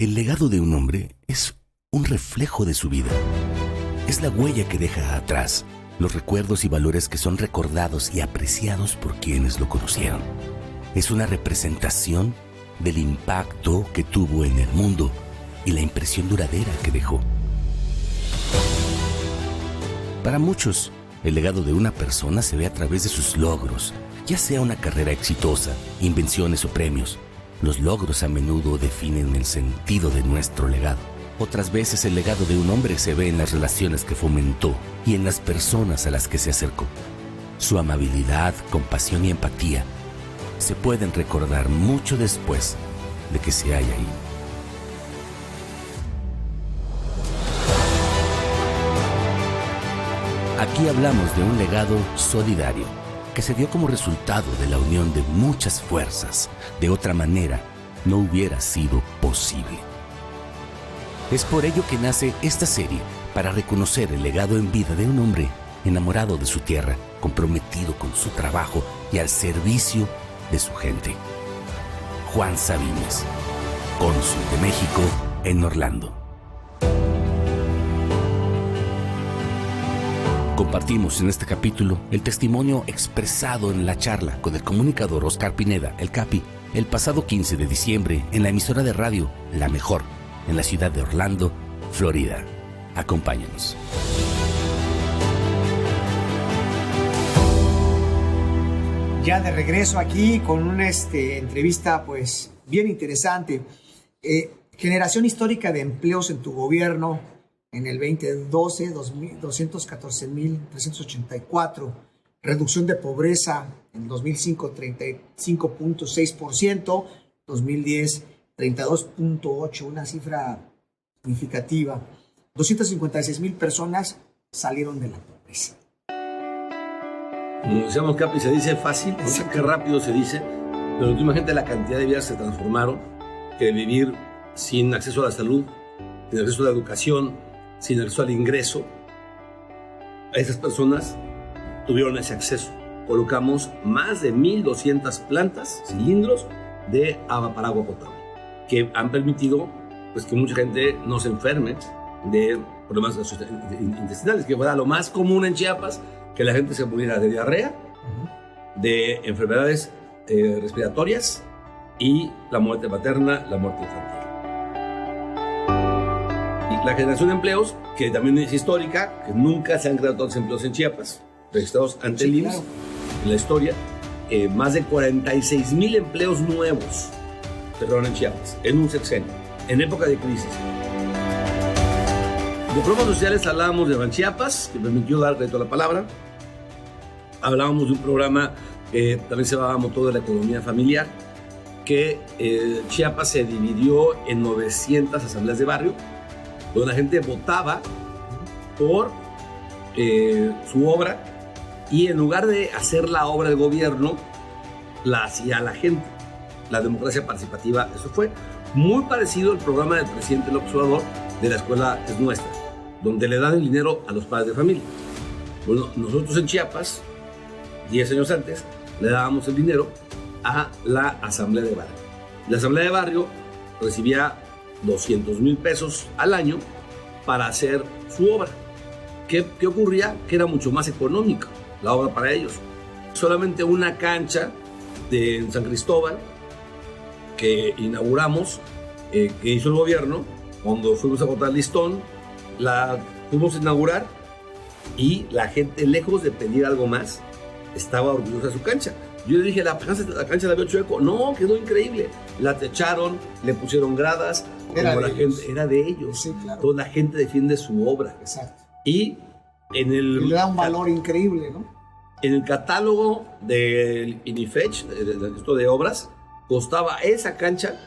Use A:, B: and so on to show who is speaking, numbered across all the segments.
A: El legado de un hombre es un reflejo de su vida. Es la huella que deja atrás, los recuerdos y valores que son recordados y apreciados por quienes lo conocieron. Es una representación del impacto que tuvo en el mundo y la impresión duradera que dejó. Para muchos, el legado de una persona se ve a través de sus logros, ya sea una carrera exitosa, invenciones o premios. Los logros a menudo definen el sentido de nuestro legado. Otras veces el legado de un hombre se ve en las relaciones que fomentó y en las personas a las que se acercó. Su amabilidad, compasión y empatía se pueden recordar mucho después de que se haya ido. Aquí hablamos de un legado solidario que se dio como resultado de la unión de muchas fuerzas. De otra manera, no hubiera sido posible. Es por ello que nace esta serie, para reconocer el legado en vida de un hombre enamorado de su tierra, comprometido con su trabajo y al servicio de su gente. Juan Sabines, cónsul de México en Orlando. Compartimos en este capítulo el testimonio expresado en la charla con el comunicador Oscar Pineda, el Capi, el pasado 15 de diciembre en la emisora de radio La Mejor, en la ciudad de Orlando, Florida. Acompáñanos.
B: Ya de regreso aquí con una entrevista pues bien interesante. Generación histórica de empleos en tu gobierno. En el 2012, 214,384. Reducción de pobreza en 2005, 35.6%. 2010, 32.8%, una cifra significativa. 256,000 personas salieron de la pobreza.
C: Como decíamos, Capi, se dice fácil, no sé qué rápido se dice, pero tú imagínate la cantidad de vidas que se transformaron, que vivir sin acceso a la salud, sin acceso a la educación, sin acceso al ingreso, a esas personas tuvieron ese acceso. Colocamos más de 1,200 plantas, cilindros de agua para agua potable, que han permitido pues, que mucha gente no se enferme de problemas intestinales, que fuera lo más común en Chiapas, que la gente se muriera de diarrea, de enfermedades respiratorias y la muerte materna, la muerte infantil. La generación de empleos, que también es histórica, que nunca se han creado tantos empleos en Chiapas, registrados ante el IMSS, en la historia, más de 46,000 empleos nuevos se crearon en Chiapas, en un sexenio, en época de crisis. De programas sociales hablábamos de Banchiapas, que permitió dar crédito a la palabra. Hablábamos de un programa que también se llamaba Motor de la Economía Familiar, que Chiapas se dividió en 900 asambleas de barrio, donde la gente votaba por su obra y en lugar de hacer la obra del gobierno, la hacía la gente. La democracia participativa, eso fue muy parecido al programa del presidente López Obrador de La Escuela es Nuestra, donde le dan el dinero a los padres de familia. Bueno, nosotros en Chiapas, 10 años antes, le dábamos el dinero a la asamblea de barrio. La asamblea de barrio recibía 200,000 pesos al año para hacer su obra. ¿Qué ocurría? Que era mucho más económica la obra para ellos. Solamente una cancha de San Cristóbal que inauguramos, que hizo el gobierno, cuando fuimos a botar listón, la fuimos a inaugurar y la gente, lejos de pedir algo más, estaba orgullosa de su cancha. Yo le dije, la cancha la veo chueco. No, quedó increíble. La techaron, le pusieron gradas. Era de ellos.
B: Sí, claro.
C: Toda la gente defiende su obra.
B: Exacto.
C: Y le
B: da un valor increíble, ¿no?
C: En el catálogo del INIFECH, de obras, costaba esa cancha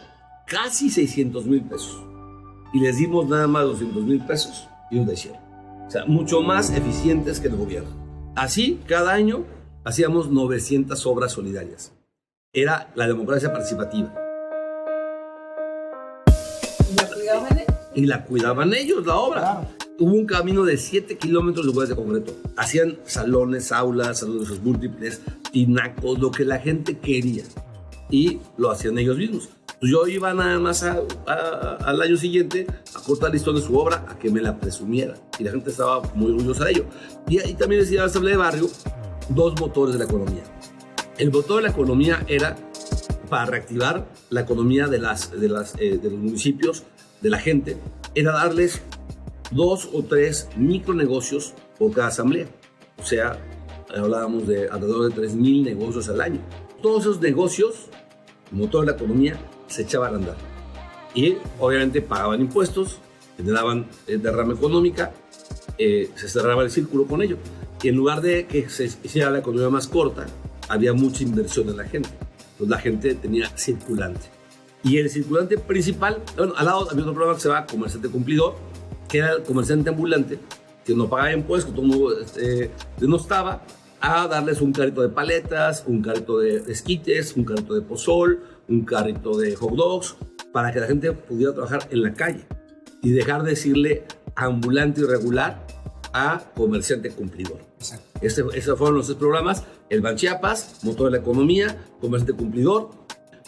C: casi 600,000 pesos. Y les dimos nada más 200,000 pesos y un desierto. O sea, mucho más eficientes que el gobierno. Así, cada año hacíamos 900 obras solidarias. Era la democracia participativa. Y la cuidaban ellos, la obra. Claro. Hubo un camino de 7 kilómetros de huellas de concreto. Hacían salones, aulas, salones múltiples, tinacos, lo que la gente quería. Y lo hacían ellos mismos. Pues yo iba nada más al año siguiente a cortar listón de su obra, a que me la presumiera. Y la gente estaba muy orgullosa de ello. Y también decía la Asamblea de Barrio, dos motores de la economía. El motor de la economía era para reactivar la economía de los municipios, de la gente, era darles 2 o 3 micronegocios por cada asamblea. O sea, hablábamos de alrededor de 3,000 negocios al año. Todos esos negocios, el motor de la economía, se echaban a andar. Y obviamente pagaban impuestos, generaban derrama económica, se cerraba el círculo con ello. Y en lugar de que se hiciera la economía más corta, había mucha inversión en la gente. Entonces la gente tenía circulante. Y el circulante principal, bueno, al lado había otro programa que se llama Comerciante Cumplidor, que era el comerciante ambulante, que no pagaba impuestos, que todo el mundo denostaba, a darles un carrito de paletas, un carrito de esquites, un carrito de pozol, un carrito de hot dogs, para que la gente pudiera trabajar en la calle y dejar de decirle ambulante irregular a comerciante cumplidor. Esos fueron los 3 programas: el Banchiapas, motor de la economía, comerciante cumplidor,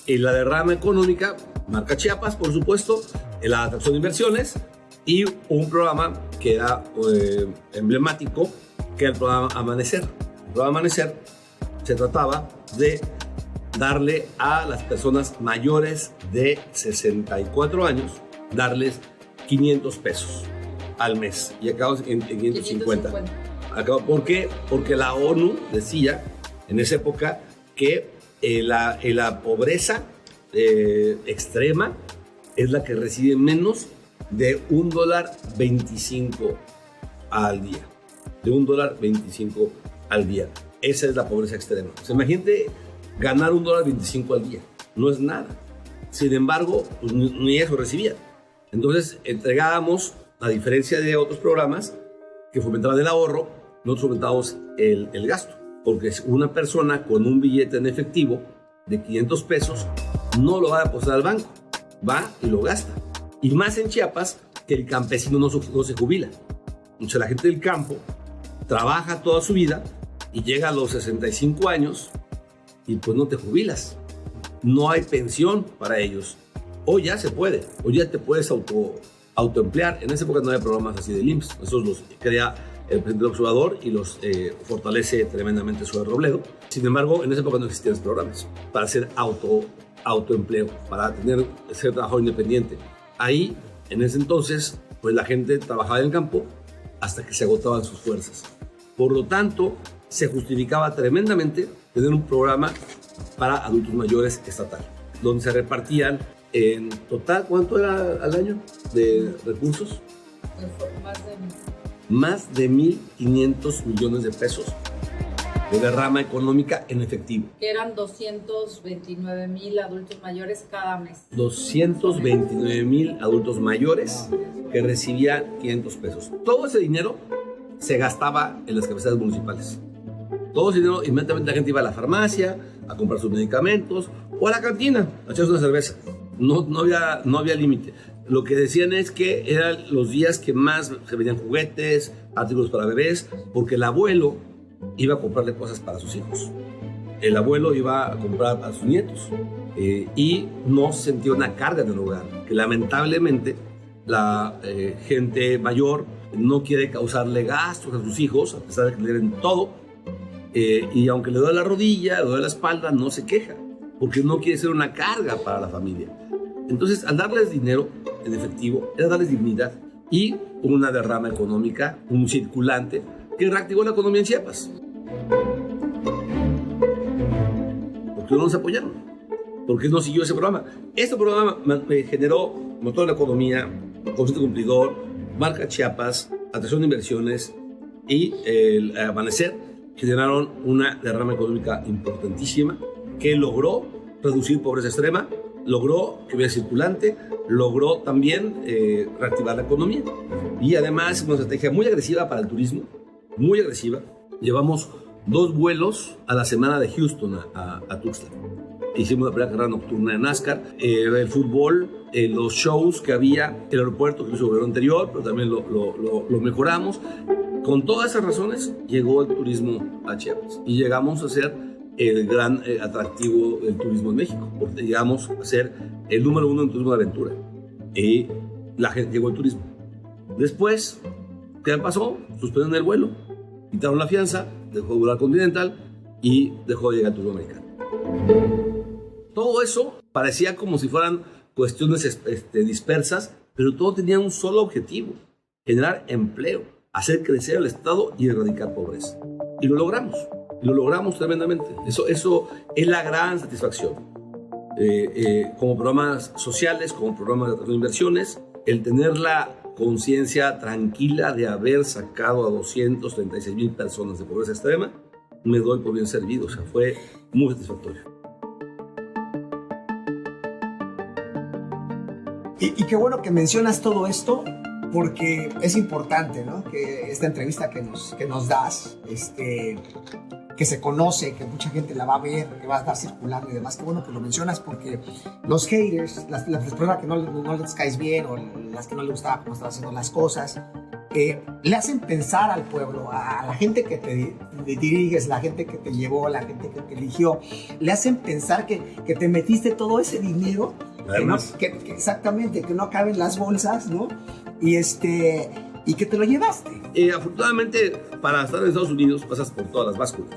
C: y la derrama económica, marca Chiapas, por supuesto, la atracción de inversiones, y un programa que era emblemático, que era el programa Amanecer. El programa Amanecer se trataba de darle a las personas mayores de 64 años, darles 500 pesos al mes, y acabamos en 550. ¿Por qué? Porque la ONU decía en esa época que la pobreza extrema es la que recibe menos de $1.25 al día. De $1.25 al día. Esa es la pobreza extrema. O sea, imagínate ganar $1.25 al día. No es nada. Sin embargo, pues, ni eso recibían. Entonces entregábamos, a diferencia de otros programas que fomentaban el ahorro, nosotros fomentábamos el gasto. Porque una persona con un billete en efectivo de 500 pesos no lo va a depositar al banco. Va y lo gasta. Y más en Chiapas, que el campesino no se jubila. O sea, la gente del campo trabaja toda su vida y llega a los 65 años y pues no te jubilas. No hay pensión para ellos. O ya se puede, o ya te puedes autoemplear. En esa época no había programas así del IMSS. Esos los crea el presidente López Obrador y los fortalece tremendamente Zoe Robledo. Sin embargo, en esa época no existían los programas para hacer autoempleo, para ser trabajador independiente. Ahí, en ese entonces, pues la gente trabajaba en el campo hasta que se agotaban sus fuerzas. Por lo tanto, se justificaba tremendamente tener un programa para adultos mayores estatal, donde se repartían en total, ¿cuánto era al año de recursos? Más de 1.500 millones de pesos de derrama económica en efectivo.
D: Que eran 229,000 adultos mayores cada mes.
C: 229,000 adultos mayores que recibían 500 pesos. Todo ese dinero se gastaba en las cabeceras municipales. Todo ese dinero, inmediatamente la gente iba a la farmacia a comprar sus medicamentos o a la cantina a echarse una cerveza. No había límite. Lo que decían es que eran los días que más se vendían juguetes, artículos para bebés, porque el abuelo iba a comprarle cosas para sus hijos. El abuelo iba a comprar a sus nietos y no sentía una carga en el hogar, que lamentablemente la gente mayor no quiere causarle gastos a sus hijos, a pesar de que le den todo, y aunque le duele la rodilla, le duele la espalda, no se queja, porque no quiere ser una carga para la familia. Entonces, al darles dinero en efectivo, era darles dignidad y una derrama económica, un circulante que reactivó la economía en Chiapas. ¿Por qué no nos apoyaron? ¿Por qué no siguió ese programa? Este programa me generó motor de la economía, comerciante cumplidor, marca Chiapas, atracción de inversiones y el Amanecer generaron una derrama económica importantísima que logró reducir pobreza extrema, logró que hubiera circulante, logró también reactivar la economía. Y además una estrategia muy agresiva para el turismo, muy agresiva. Llevamos 2 vuelos a la semana de Houston a Tuxtla. Hicimos la primera carrera nocturna de NASCAR, el fútbol, los shows que había, el aeropuerto que hizo el gobierno anterior, pero también lo mejoramos. Con todas esas razones llegó el turismo a Chiapas y llegamos a ser el gran atractivo del turismo en México, porque llegamos a ser el número 1 en turismo de aventura. Y la gente llegó al turismo. Después, ¿qué pasó? Suspendieron el vuelo, quitaron la fianza, dejó de volar Continental y dejó de llegar el turismo americano. Todo eso parecía como si fueran cuestiones dispersas, pero todo tenía un solo objetivo: generar empleo, hacer crecer el Estado y erradicar pobreza. Y lo logramos tremendamente. Eso es la gran satisfacción. Como programas sociales, como programas de inversiones, el tener la conciencia tranquila de haber sacado a 236,000 personas de pobreza extrema, me doy por bien servido. O sea, fue muy satisfactorio.
B: Y qué bueno que mencionas todo esto, porque es importante, ¿no? Que esta entrevista que nos das, que se conoce, que mucha gente la va a ver, que va a estar circulando y demás. Qué bueno que lo mencionas, porque los haters, las personas que no les caes bien, o las que no les gustaba cómo están haciendo las cosas, le hacen pensar al pueblo, a la gente que te diriges, la gente que te llevó, la gente que te eligió, le hacen pensar que te metiste todo ese dinero, que exactamente, que no caben las bolsas, ¿no? Y que te lo llevaste.
C: Afortunadamente, para estar en Estados Unidos pasas por todas las básculas,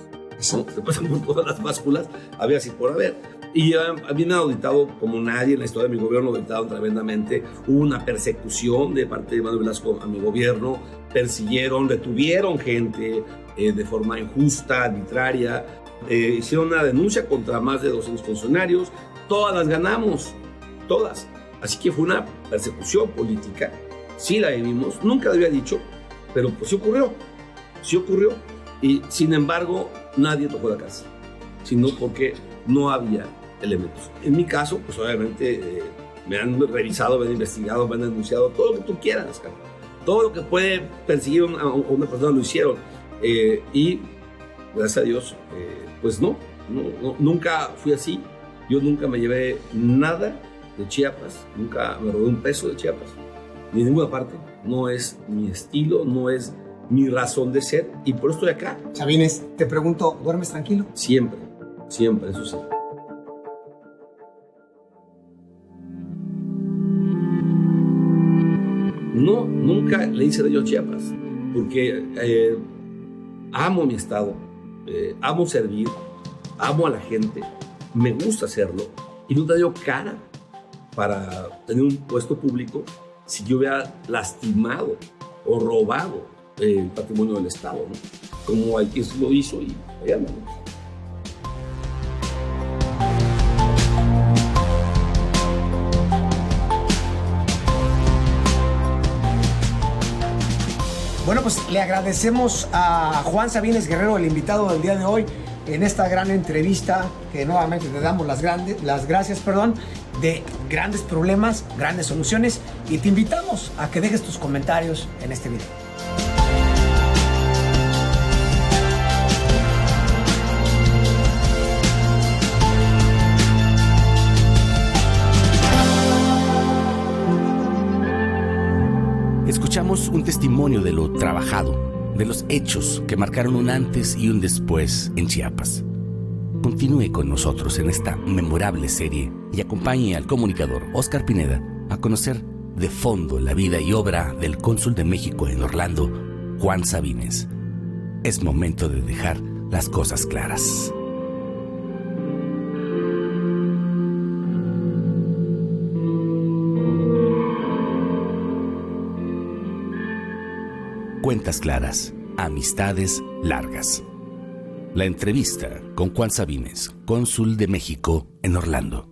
C: ¿no? Te pasan por todas las básculas, había así por haber. Y a mí me han auditado como nadie en la historia de mi gobierno, auditaron tremendamente. Hubo una persecución de parte de Manuel Velasco a mi gobierno, persiguieron, detuvieron gente de forma injusta, arbitraria, hicieron una denuncia contra más de 200 funcionarios, todas las ganamos, todas. Así que fue una persecución política, sí la vivimos, nunca lo había dicho, pero pues sí ocurrió. Y sin embargo, nadie tocó la casa, sino porque no había elementos. En mi caso, pues obviamente me han revisado, me han investigado, me han denunciado, todo lo que tú quieras, cara. Todo lo que puede perseguir a una persona lo hicieron. Y gracias a Dios, pues no, nunca fui así. Yo nunca me llevé nada de Chiapas, nunca me robé un peso de Chiapas, ni de ninguna parte. No es mi estilo, no es mi razón de ser, y por eso estoy acá.
B: Sabines, te pregunto, ¿duermes tranquilo?
C: Siempre, eso sí. No, nunca le hice daño a Chiapas, porque amo mi estado, amo servir, amo a la gente, me gusta hacerlo, y no te dio cara para tener un puesto público si yo hubiera lastimado o robado el patrimonio del Estado, ¿no? Como hay quien lo hizo, y allá andamos.
B: Bueno, pues le agradecemos a Juan Sabines Guerrero, el invitado del día de hoy, en esta gran entrevista, que nuevamente te damos las gracias, de grandes problemas, grandes soluciones, y te invitamos a que dejes tus comentarios en este video.
A: Escuchamos un testimonio de lo trabajado, de los hechos que marcaron un antes y un después en Chiapas. Continúe con nosotros en esta memorable serie y acompañe al comunicador Óscar Pineda a conocer de fondo la vida y obra del cónsul de México en Orlando, Juan Sabines. Es momento de dejar las cosas claras. Cuentas claras, amistades largas. La entrevista con Juan Sabines, cónsul de México en Orlando.